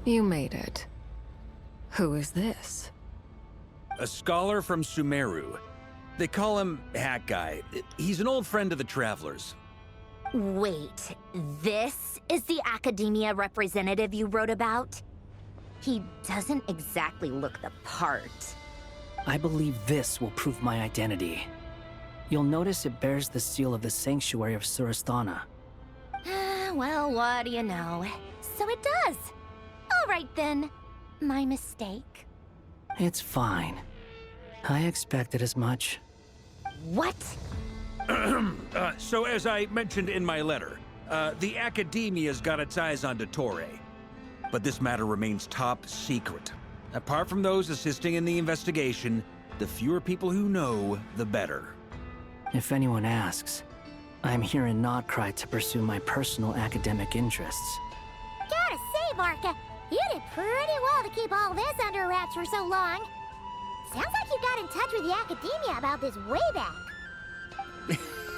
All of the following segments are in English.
You made it. Who is this? A scholar from Sumeru. They call him Hat Guy. He's an old friend of the Travelers. Wait, this is the academia representative you wrote about? He doesn't exactly look the part. I believe this will prove my identity. You'll notice it bears the seal of the Sanctuary of Surasthana. Well, what do you know? So it does. All right then. My mistake. It's fine. I expected as much. What? So as I mentioned in my letter, the Academia's got its eyes on Dottore. But this matter remains top secret. Apart from those assisting in the investigation, the fewer people who know, the better. If anyone asks, I'm here in Nod-Krai to pursue my personal academic interests. Gotta say, Marka, you did pretty well to keep all this under wraps for so long. Sounds like you got in touch with the Academia about this way back.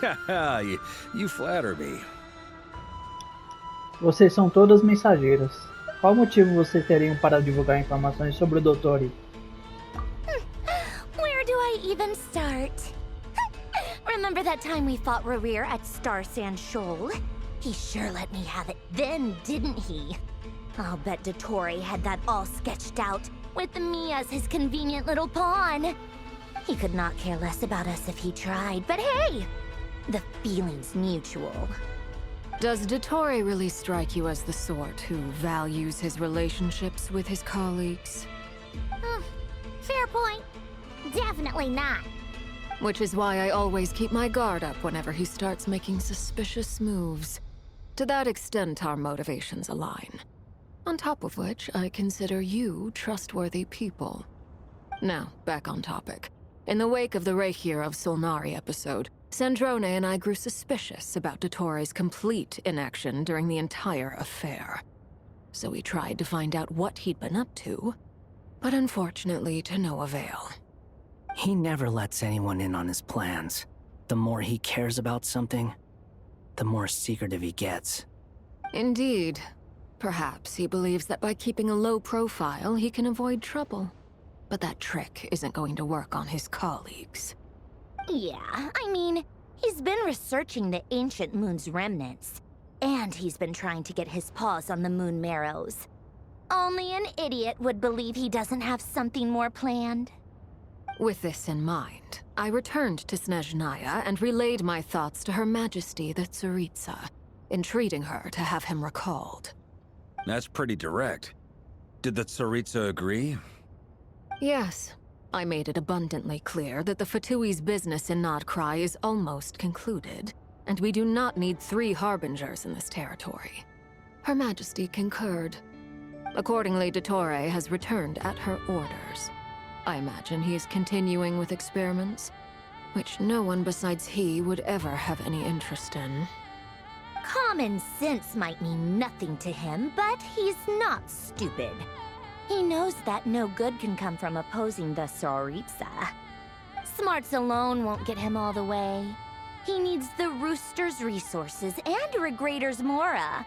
Haha, you flatter me. Vocês são todas mensageiras. Qual motivo vocês teriam para divulgar informações sobre o Dottore? Where do I even start? Remember that time we fought Rerir at Star Sand Shoal? He sure let me have it then, didn't he? I'll bet Dottore had that all sketched out, with me as his convenient little pawn. He could not care less about us if he tried, but hey! The feeling's mutual. Does Dottore really strike you as the sort who values his relationships with his colleagues? Fair point. Definitely not. Which is why I always keep my guard up whenever he starts making suspicious moves. To that extent, our motivations align. On top of which, I consider you trustworthy people. Now, back on topic. In the wake of the Reikir of Solnari episode, Sandrone and I grew suspicious about Dottore's complete inaction during the entire affair. So we tried to find out what he'd been up to, but unfortunately to no avail. He never lets anyone in on his plans. The more he cares about something, the more secretive he gets. Indeed. Perhaps he believes that by keeping a low profile, he can avoid trouble. But that trick isn't going to work on his colleagues. Yeah, I mean, he's been researching the ancient moon's remnants. And he's been trying to get his paws on the moon marrows. Only an idiot would believe he doesn't have something more planned. With this in mind, I returned to Snezhnaya and relayed my thoughts to Her Majesty the Tsaritsa, entreating her to have him recalled. That's pretty direct. Did the Tsaritsa agree? Yes. I made it abundantly clear that the Fatui's business in Nod-Krai is almost concluded, and we do not need 3 harbingers in this territory. Her Majesty concurred. Accordingly, Dottore has returned at her orders. I imagine he is continuing with experiments, which no one besides he would ever have any interest in. Common sense might mean nothing to him, but he's not stupid. He knows that no good can come from opposing the Tsaritsa. Smarts alone won't get him all the way. He needs the Rooster's resources and Regrator's Mora,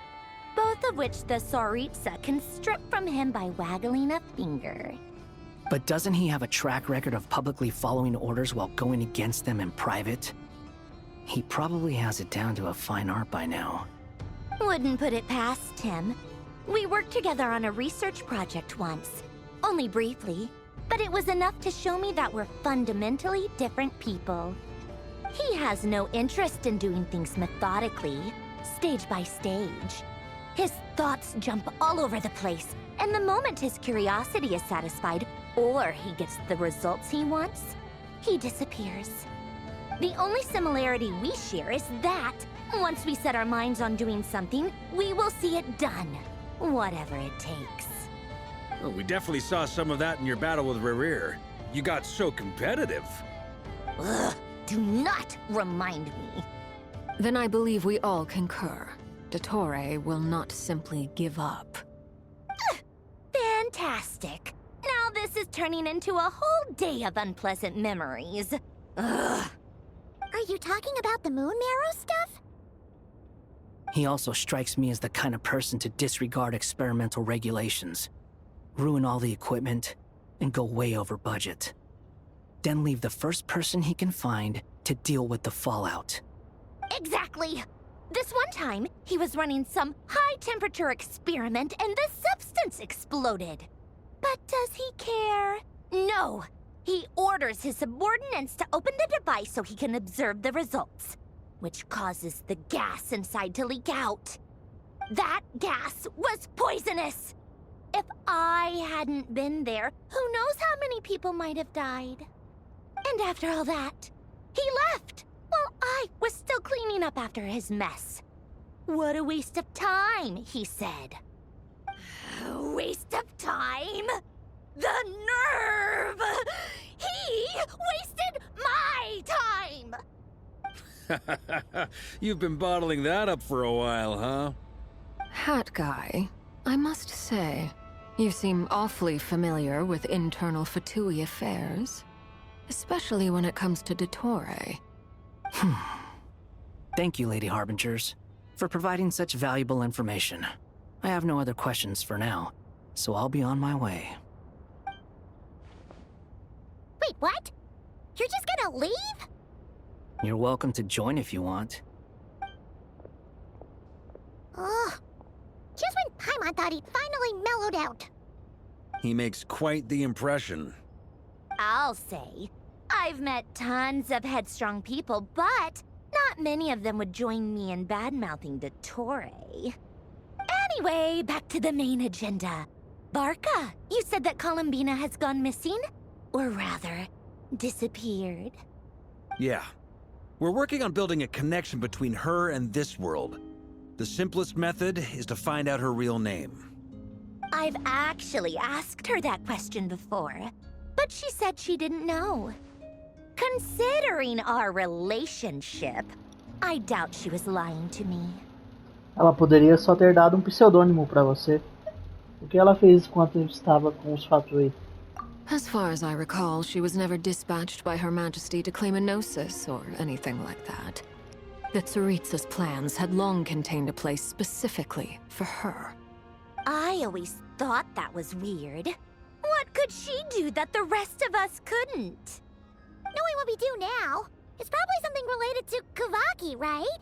both of which the Tsaritsa can strip from him by waggling a finger. But doesn't he have a track record of publicly following orders while going against them in private? He probably has it down to a fine art by now. Wouldn't put it past him. We worked together on a research project once. Only briefly, but it was enough to show me that we're fundamentally different people. He has no interest in doing things methodically, stage by stage. His thoughts jump all over the place, and the moment his curiosity is satisfied, or he gets the results he wants, he disappears. The only similarity we share is that, once we set our minds on doing something, we will see it done. Whatever it takes. Well, we definitely saw some of that in your battle with Rerir. You got so competitive. Ugh, do not remind me. Then I believe we all concur. Dottore will not simply give up. Fantastic. Now this is turning into a whole day of unpleasant memories. Ugh. Are you talking about the moon marrow stuff? He also strikes me as the kind of person to disregard experimental regulations, ruin all the equipment, and go way over budget. Then leave the first person he can find to deal with the fallout. Exactly! This one time, he was running some high-temperature experiment and the substance exploded. But does he care? No! He orders his subordinates to open the device so he can observe the results, which causes the gas inside to leak out. That gas was poisonous! If I hadn't been there, who knows how many people might have died? And after all that, he left! While I was still cleaning up after his mess. What a waste of time, he said. A waste of time? The nerve! He wasted my time! You've been bottling that up for a while, huh? Hat guy, I must say, you seem awfully familiar with internal Fatui affairs. Especially when it comes to Dottore. Thank you, Lady Harbingers, for providing such valuable information. I have no other questions for now, so I'll be on my way. Wait, what? You're just gonna leave? You're welcome to join if you want. Ugh. Just when Paimon thought he'd finally mellowed out. He makes quite the impression. I'll say, I've met tons of headstrong people, but not many of them would join me in bad-mouthing Dottore. Anyway, back to the main agenda. Barca, you said that Columbina has gone missing? Or rather, disappeared. Yeah. We're working on building a connection between her and this world. The simplest method is to find out her real name. I've actually asked her that question before, but she said she didn't know. Considering our relationship, I doubt she was lying to me. Ela poderia só ter dado pseudônimo pra você. O que ela fez enquanto estava com os Fatui? As far as I recall, she was never dispatched by Her Majesty to claim a gnosis or anything like that. The Tsaritsa's plans had long contained a place specifically for her. I always thought that was weird. What could she do that the rest of us couldn't? Knowing what we do now, it's probably something related to Kavaki, right?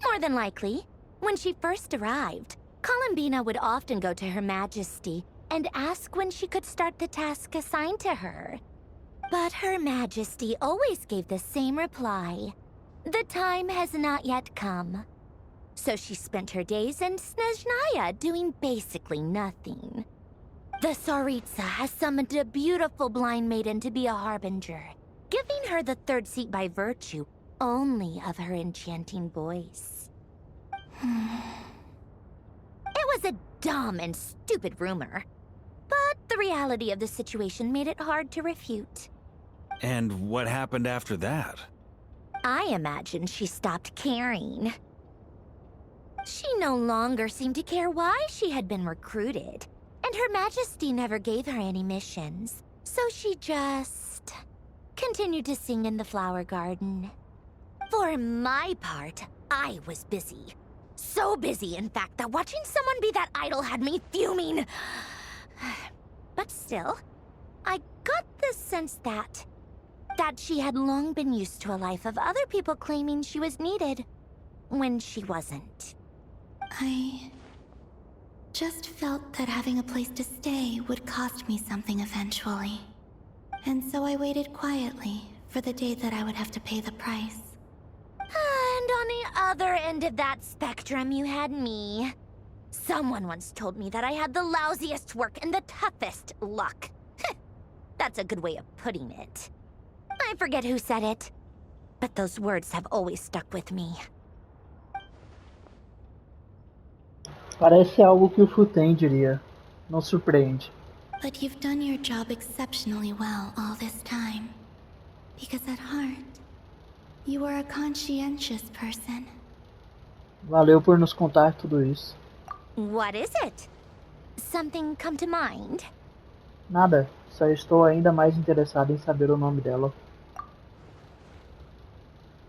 More than likely. When she first arrived, Columbina would often go to Her Majesty and ask when she could start the task assigned to her. But Her Majesty always gave the same reply. The time has not yet come. So she spent her days in Snezhnaya doing basically nothing. The Tsaritsa has summoned a beautiful blind maiden to be a harbinger, giving her the third seat by virtue only of her enchanting voice. It was a dumb and stupid rumor, but the reality of the situation made it hard to refute. And what happened after that? I imagine she stopped caring. She no longer seemed to care why she had been recruited, and Her Majesty never gave her any missions, so she just continued to sing in the flower garden. For my part, I was busy. So busy, in fact, that watching someone be that idol had me fuming. But still, I got the sense that she had long been used to a life of other people claiming she was needed when she wasn't. I just felt that having a place to stay would cost me something eventually. And so I waited quietly for the day that I would have to pay the price. And on the other end of that spectrum, you had me. Someone once told me that I had the lousiest work and the toughest luck. That's a good way of putting it. I forget who said it, but those words have always stuck with me. Parece algo que o Futen diria. Não surpreende. But you've done your job exceptionally well all this time. Because at heart, you are a conscientious person. Valeu por nos contar tudo isso. What is it? Something come to mind? Nada, só estou ainda mais interessado em saber o nome dela.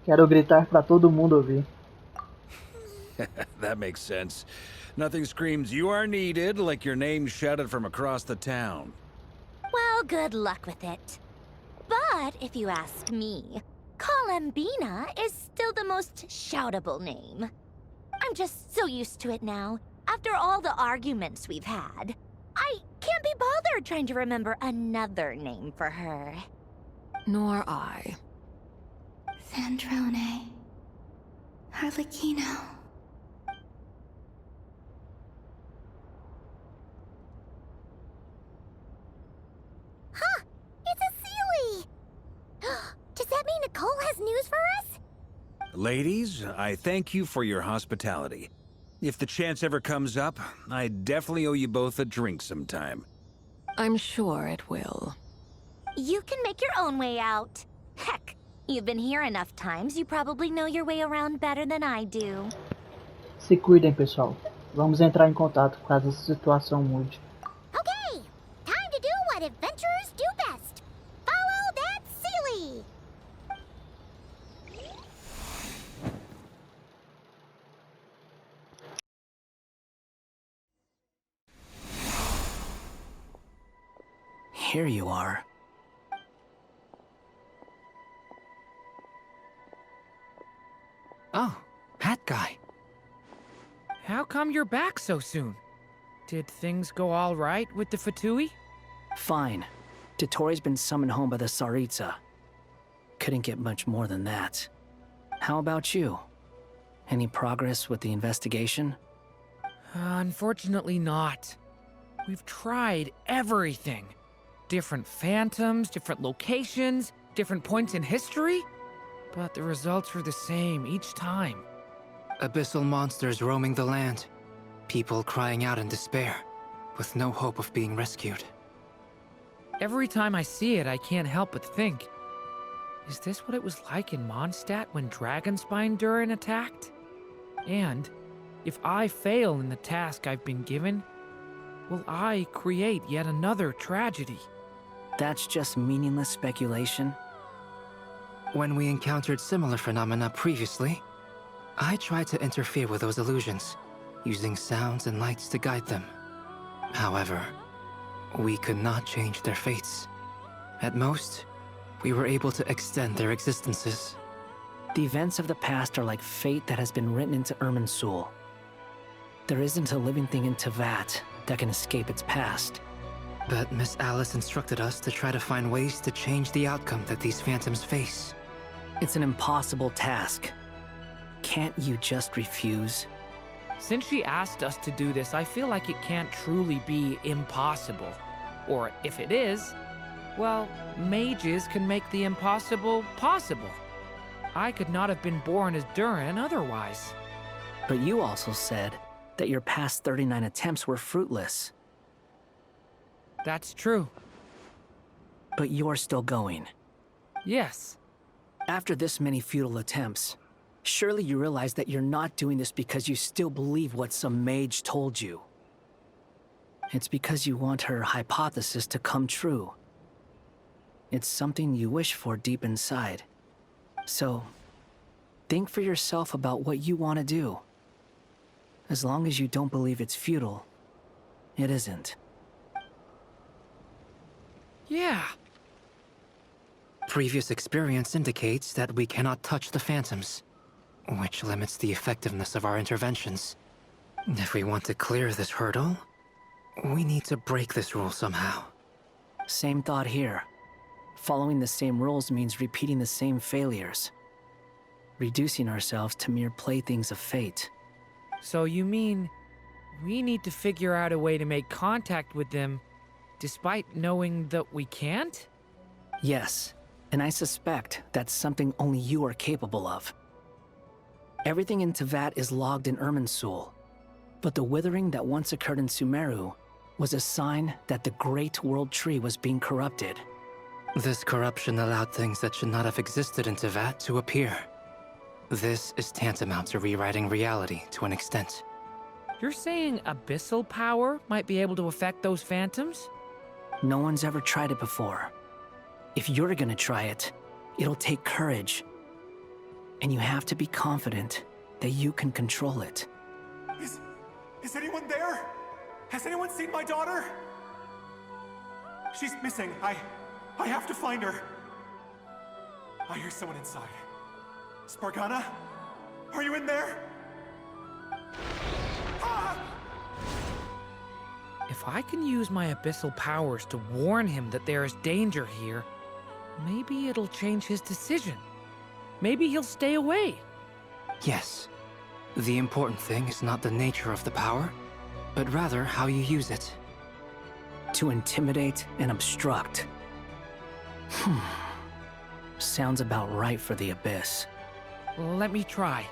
Quero gritar pra todo mundo ouvir. That makes sense. Nothing screams you are needed like your name shouted from across the town. Well, good luck with it. But if you ask me, Colambina is still the most shoutable name. I'm just so used to it now, after all the arguments we've had. I can't be bothered trying to remember another name for her. Nor I. Sandrone. Harlequino. Huh! It's a Sealy! Does that mean Nicole has news for us? Ladies, I thank you for your hospitality. If the chance ever comes up, I definitely owe you both a drink sometime. I'm sure it will. You can make your own way out. Heck, you've been here enough times, you probably know your way around better than I do. Se cuidem, pessoal. Vamos entrar em contato caso essa situação mude. Okay! Time to do what adventurers do best! Follow that Sealy! Here you are. Oh, hat guy. How come you're back so soon? Did things go all right with the Fatui? Fine. Dottore has been summoned home by the Tsaritsa. Couldn't get much more than that. How about you? Any progress with the investigation? Unfortunately not. We've tried everything. Different phantoms, different locations, different points in history. But the results were the same each time. Abyssal monsters roaming the land. People crying out in despair, with no hope of being rescued. Every time I see it, I can't help but think, is this what it was like in Mondstadt when Dragonspine Durin attacked? And if I fail in the task I've been given, will I create yet another tragedy? That's just meaningless speculation. When we encountered similar phenomena previously, I tried to interfere with those illusions, using sounds and lights to guide them. However, we could not change their fates. At most, we were able to extend their existences. The events of the past are like fate that has been written into Irminsul. There isn't a living thing in Teyvat that can escape its past. But Miss Alice instructed us to try to find ways to change the outcome that these phantoms face. It's an impossible task. Can't you just refuse? Since she asked us to do this, I feel like it can't truly be impossible. Or if it is, well, mages can make the impossible possible. I could not have been born as Durin otherwise. But you also said that your past 39 attempts were fruitless. That's true. But you're still going. Yes. After this many futile attempts, surely you realize that you're not doing this because you still believe what some mage told you. It's because you want her hypothesis to come true. It's something you wish for deep inside. So, think for yourself about what you want to do. As long as you don't believe it's futile, it isn't. Yeah. Previous experience indicates that we cannot touch the phantoms, which limits the effectiveness of our interventions. If we want to clear this hurdle, we need to break this rule somehow. Same thought here. Following the same rules means repeating the same failures. Reducing ourselves to mere playthings of fate. So you mean we need to figure out a way to make contact with them despite knowing that we can't? Yes, and I suspect that's something only you are capable of. Everything in Teyvat is logged in Irminsul, but the withering that once occurred in Sumeru was a sign that the Great World Tree was being corrupted. This corruption allowed things that should not have existed in Teyvat to appear. This is tantamount to rewriting reality to an extent. You're saying abyssal power might be able to affect those phantoms? No one's ever tried it before. If you're gonna try it, it'll take courage. And you have to be confident that you can control it. Is anyone there? Has anyone seen my daughter? She's missing. I have to find her. I hear someone inside. Spargana? Are you in there? Ah! If I can use my abyssal powers to warn him that there is danger here, maybe it'll change his decision. Maybe he'll stay away. Yes. The important thing is not the nature of the power, but rather how you use it. To intimidate and obstruct. Sounds about right for the Abyss. Let me try.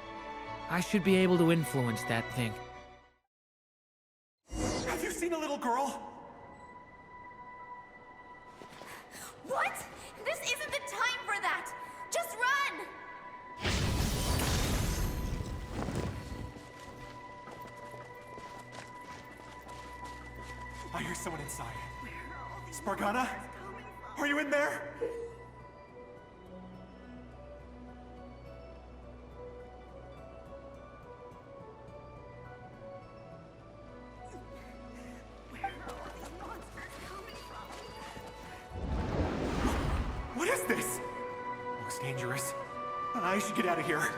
I should be able to influence that thing. Have you seen a little girl? What? This isn't the time for that! Just run! I hear someone inside. Spargana? Are you in there? What is this? Looks dangerous. I should get out of here.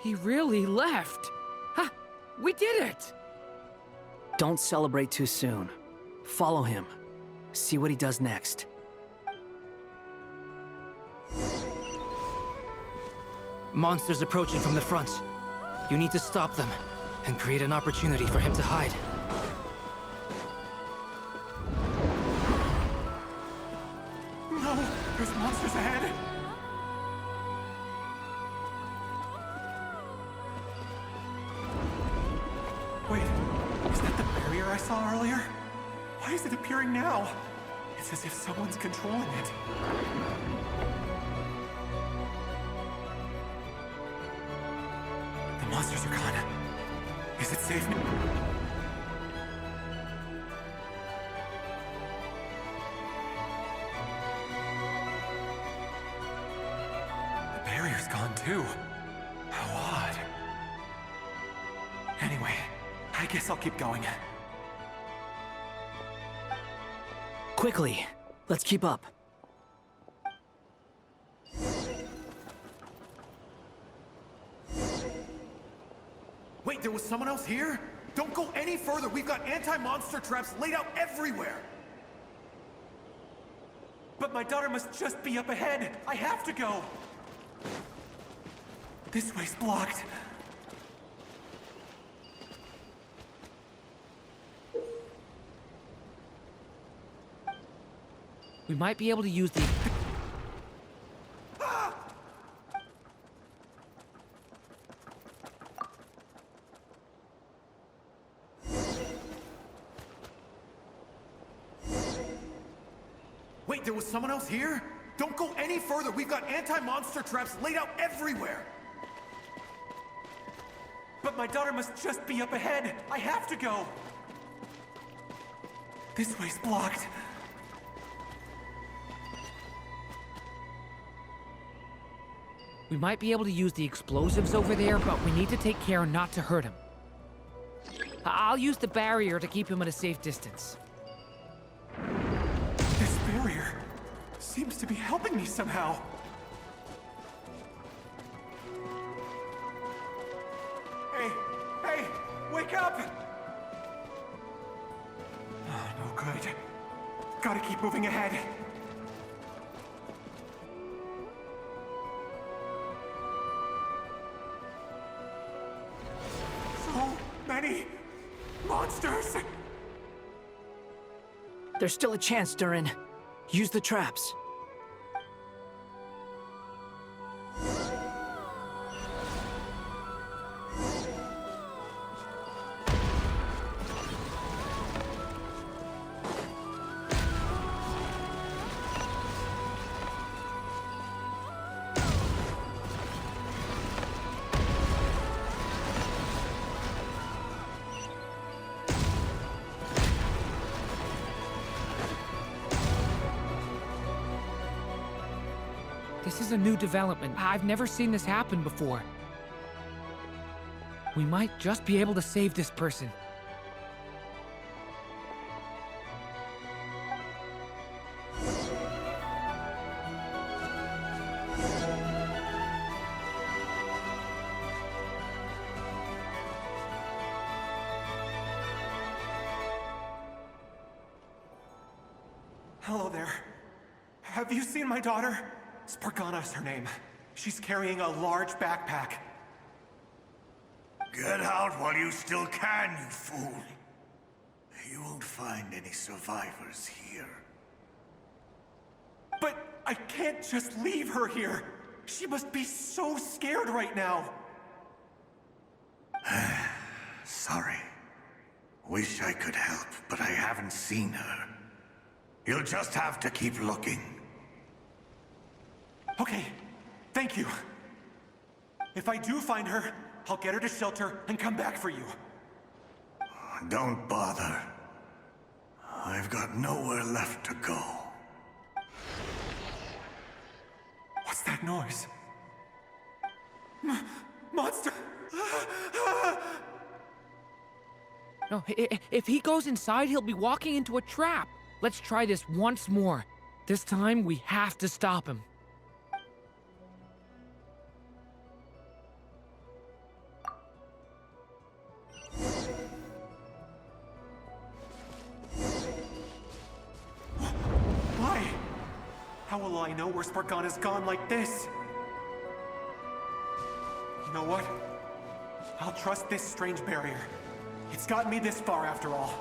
He really left. Ha! We did it! Don't celebrate too soon. Follow him. See what he does next. Monsters approaching from the front. You need to stop them and create an opportunity for him to hide. No! There's monsters ahead! Wait, is that the barrier I saw earlier? Why is it appearing now? It's as if someone's controlling it. The monsters are gone. Is it safe now? The barrier's gone too. How odd. Anyway, I guess I'll keep going. Quickly, let's keep up. Wait, there was someone else here? Don't go any further. We've got anti-monster traps laid out everywhere. But my daughter must just be up ahead. I have to go. This way's blocked. We might be able to use the... Wait, there was someone else here? Don't go any further. We've got anti-monster traps laid out everywhere. But my daughter must just be up ahead. I have to go. This way's blocked. We might be able to use the explosives over there, but we need to take care not to hurt him. I'll use the barrier to keep him at a safe distance. This barrier seems to be helping me somehow. Hey, wake up! Oh, no good. Gotta keep moving ahead. So many monsters! There's still a chance, Durin. Use the traps. This is a new development. I've never seen this happen before. We might just be able to save this person. Hello there. Have you seen my daughter? Spargana is her name. She's carrying a large backpack. Get out while you still can, you fool. You won't find any survivors here. But I can't just leave her here. She must be so scared right now. Sorry. Wish I could help, but I haven't seen her. You'll just have to keep looking. Okay, thank you. If I do find her, I'll get her to shelter and come back for you. Don't bother. I've got nowhere left to go. What's that noise? Monster! No, if he goes inside, he'll be walking into a trap. Let's try this once more. This time, we have to stop him. Why? How will I know where Spargana's gone like this? You know what? I'll trust this strange barrier. It's gotten me this far after all.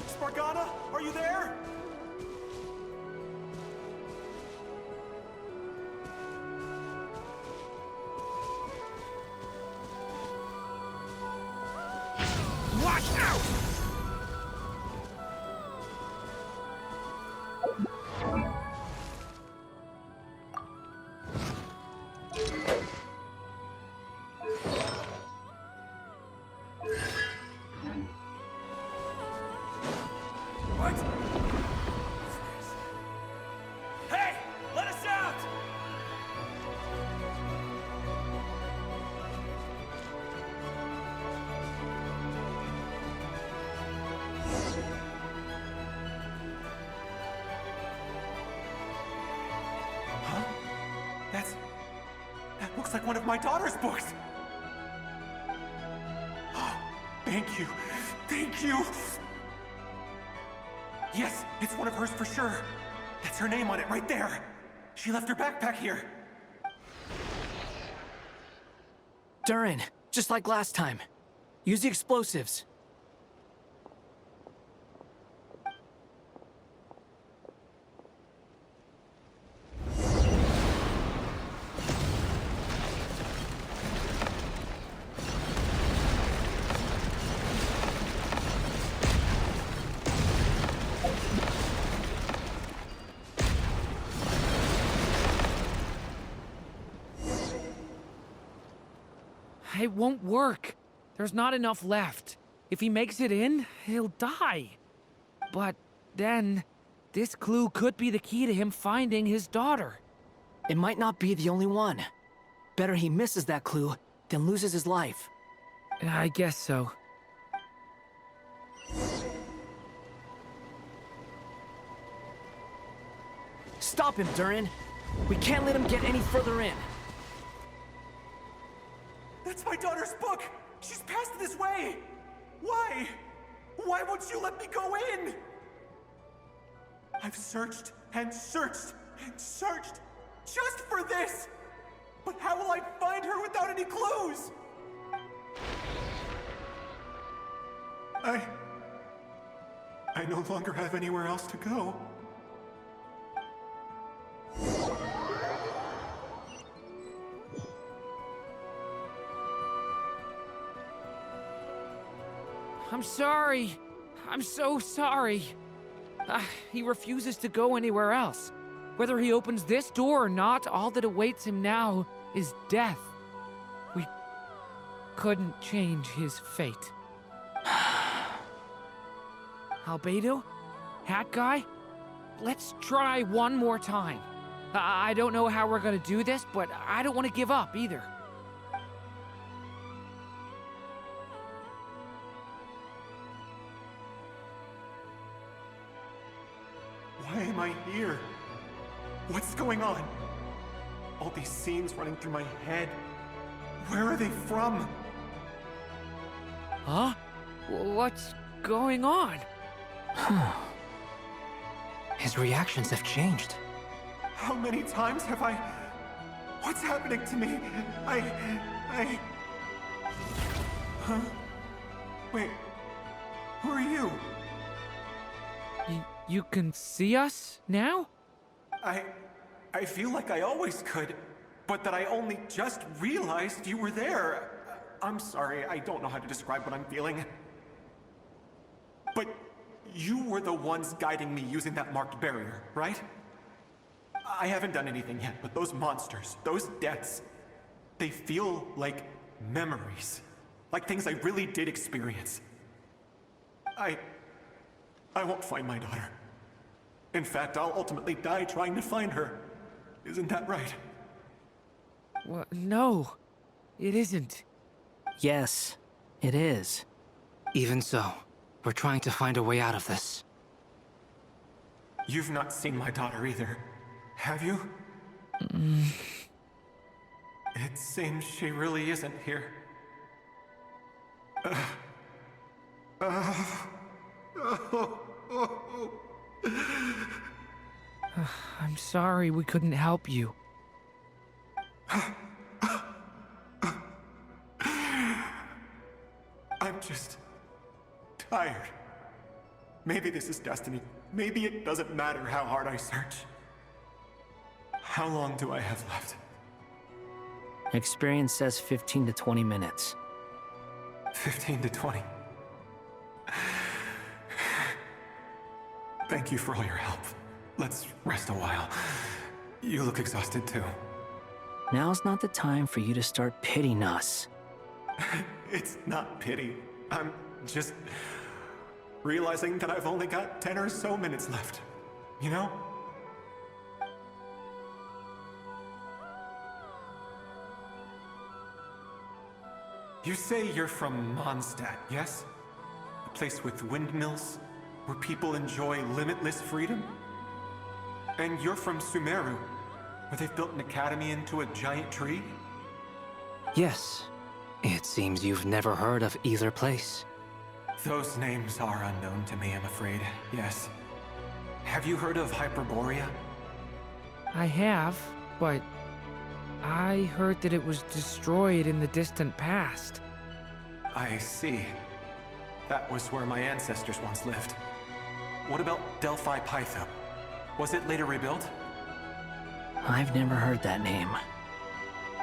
Spargana, are you there? Watch out! What? Hey! Let us out! Huh? That looks like one of my daughter's books! Oh, thank you. Thank you! Yes, it's one of hers for sure. That's her name on it right there. She left her backpack here. Durin, just like last time. Use the explosives. It won't work. There's not enough left. If he makes it in, he'll die. But then, this clue could be the key to him finding his daughter. It might not be the only one. Better he misses that clue than loses his life. I guess so. Stop him, Durin. We can't let him get any further in. That's my daughter's book! She's passed this way! Why? Why won't you let me go in? I've searched and searched and searched just for this! But how will I find her without any clues? I no longer have anywhere else to go. I'm sorry. I'm so sorry. He refuses to go anywhere else. Whether he opens this door or not, all that awaits him now is death. We couldn't change his fate. Albedo? Hat Guy? Let's try one more time. I don't know how we're gonna do this, but I don't want to give up either. Why am I here? What's going on? All these scenes running through my head. Where are they from? Huh? What's going on? His reactions have changed. How many times have I... What's happening to me? Huh? Wait. Who are you? You can see us now? I feel like I always could, but that I only just realized you were there. I'm sorry, I don't know how to describe what I'm feeling. But you were the ones guiding me using that marked barrier, right? I haven't done anything yet, but those monsters, those deaths, they feel like memories. Like things I really did experience. I won't find my daughter. In fact, I'll ultimately die trying to find her. Isn't that right? Well, no, it isn't. Yes, it is. Even so, we're trying to find a way out of this. You've not seen my daughter either, have you? It seems she really isn't here. I'm sorry we couldn't help you. I'm just tired. Maybe this is destiny. Maybe it doesn't matter how hard I search. How long do I have left? Experience says 15 to 20 minutes. 15 to 20. Thank you for all your help. Let's rest a while. You look exhausted too. Now's not the time for you to start pitying us. It's not pity. I'm just realizing that I've only got 10 or so minutes left. You know? You say you're from Mondstadt, yes? A place with windmills, where people enjoy limitless freedom? And you're from Sumeru, where they've built an academy into a giant tree? Yes. It seems you've never heard of either place. Those names are unknown to me, I'm afraid, yes. Have you heard of Hyperborea? I have, but I heard that it was destroyed in the distant past. I see. That was where my ancestors once lived. What about Delphi Pytho? Was it later rebuilt? I've never heard that name.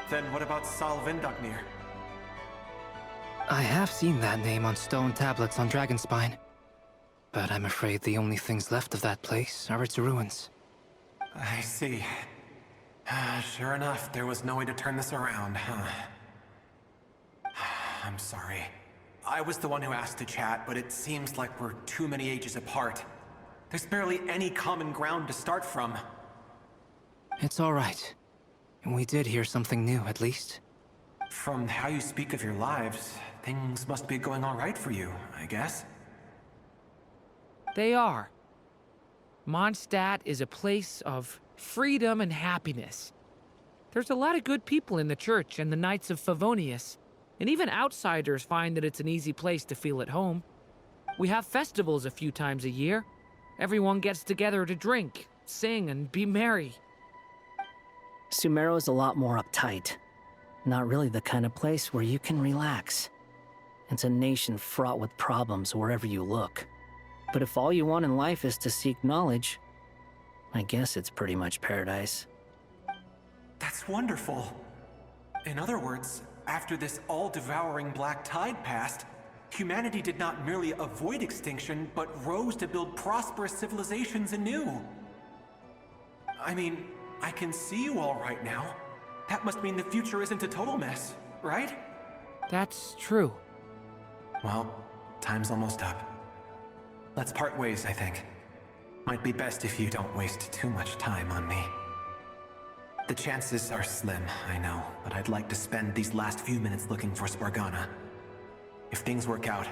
Then what about Salvindagnir? I have seen that name on stone tablets on Dragonspine. But I'm afraid the only things left of that place are its ruins. I see. Sure enough, there was no way to turn this around, huh? I'm sorry. I was the one who asked to chat, but it seems like we're too many ages apart. There's barely any common ground to start from. It's all right. We did hear something new, at least. From how you speak of your lives, things must be going all right for you, I guess. They are. Mondstadt is a place of freedom and happiness. There's a lot of good people in the church and the Knights of Favonius, and even outsiders find that it's an easy place to feel at home. We have festivals a few times a year. Everyone gets together to drink, sing, and be merry. Sumeru is a lot more uptight. Not really the kind of place where you can relax. It's a nation fraught with problems wherever you look. But if all you want in life is to seek knowledge, I guess it's pretty much paradise. That's wonderful. In other words, after this all-devouring black tide passed, humanity did not merely avoid extinction, but rose to build prosperous civilizations anew. I mean, I can see you all right now. That must mean the future isn't a total mess, right? That's true. Well, time's almost up. Let's part ways, I think. Might be best if you don't waste too much time on me. The chances are slim, I know, but I'd like to spend these last few minutes looking for Spargana. If things work out,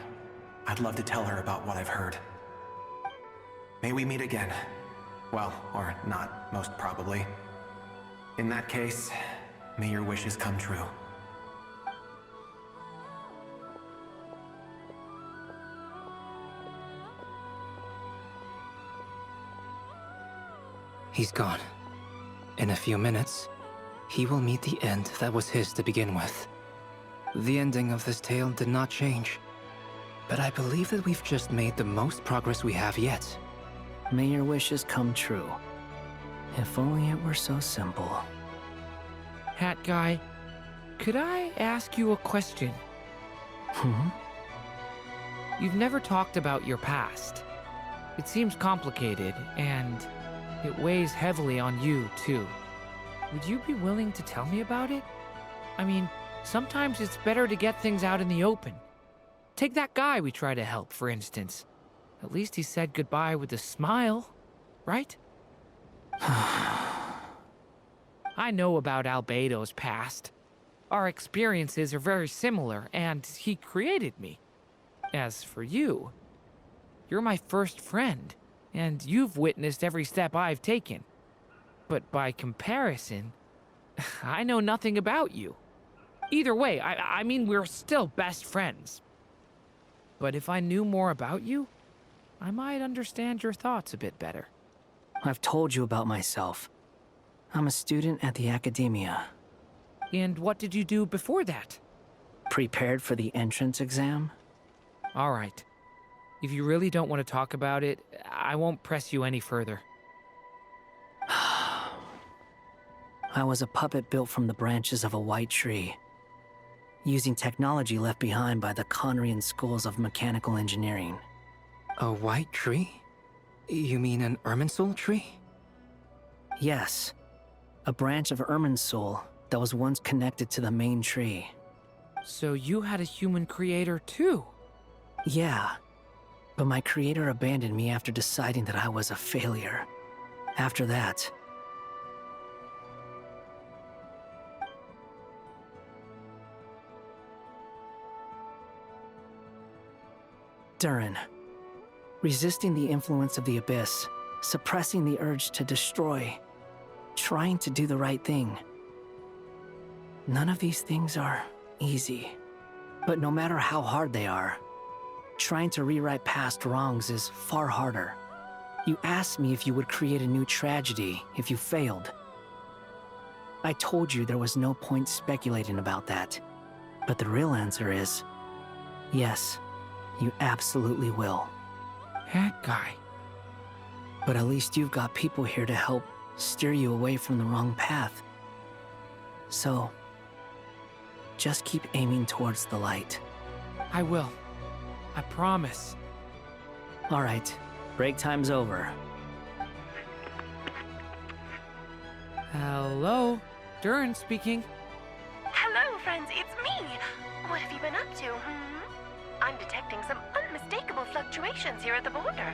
I'd love to tell her about what I've heard. May we meet again. Well, or not, most probably. In that case, may your wishes come true. He's gone. In a few minutes, he will meet the end that was his to begin with. The ending of this tale did not change, but I believe that we've just made the most progress we have yet. May your wishes come true. If only it were so simple. Hat guy, could I ask you a question? You've never talked about your past. It seems complicated, and it weighs heavily on you, too. Would you be willing to tell me about it? I mean, sometimes it's better to get things out in the open. Take that guy we try to help, for instance. At least he said goodbye with a smile, right? I know about Albedo's past. Our experiences are very similar, and he created me. As for you, you're my first friend, and you've witnessed every step I've taken. But by comparison, I know nothing about you. Either way, I mean, we're still best friends. But if I knew more about you, I might understand your thoughts a bit better. I've told you about myself. I'm a student at the academia. And what did you do before that? Prepared for the entrance exam? All right. If you really don't want to talk about it, I won't press you any further. I was a puppet built from the branches of a white tree, using technology left behind by the Conrian schools of mechanical engineering. A white tree? You mean an Irminsul tree? Yes. A branch of Irminsul that was once connected to the main tree. So you had a human creator too? Yeah. But my creator abandoned me after deciding that I was a failure. After that, Durin. Resisting the influence of the Abyss, suppressing the urge to destroy, trying to do the right thing. None of these things are easy. But no matter how hard they are, trying to rewrite past wrongs is far harder. You asked me if you would create a new tragedy if you failed. I told you there was no point speculating about that. But the real answer is, yes, you absolutely will. That guy. But at least you've got people here to help steer you away from the wrong path. So, just keep aiming towards the light. I will. I promise. All right, break time's over. Hello? Durin speaking. Hello, friends, it's me. What have you been up to, I'm detecting some unmistakable fluctuations here at the border.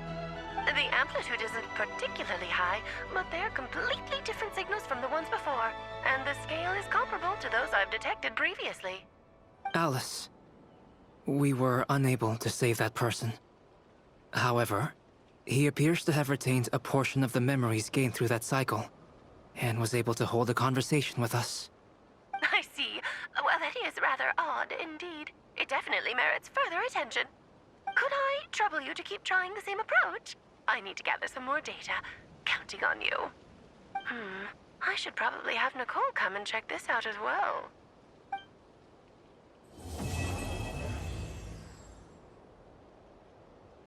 The amplitude isn't particularly high, but they're completely different signals from the ones before, and the scale is comparable to those I've detected previously. Alice, we were unable to save that person. However, he appears to have retained a portion of the memories gained through that cycle, and was able to hold a conversation with us. I see. Well, that is rather odd indeed. It definitely merits further attention. Could I trouble you to keep trying the same approach? I need to gather some more data. Counting on you. I should probably have Nicole come and check this out as well.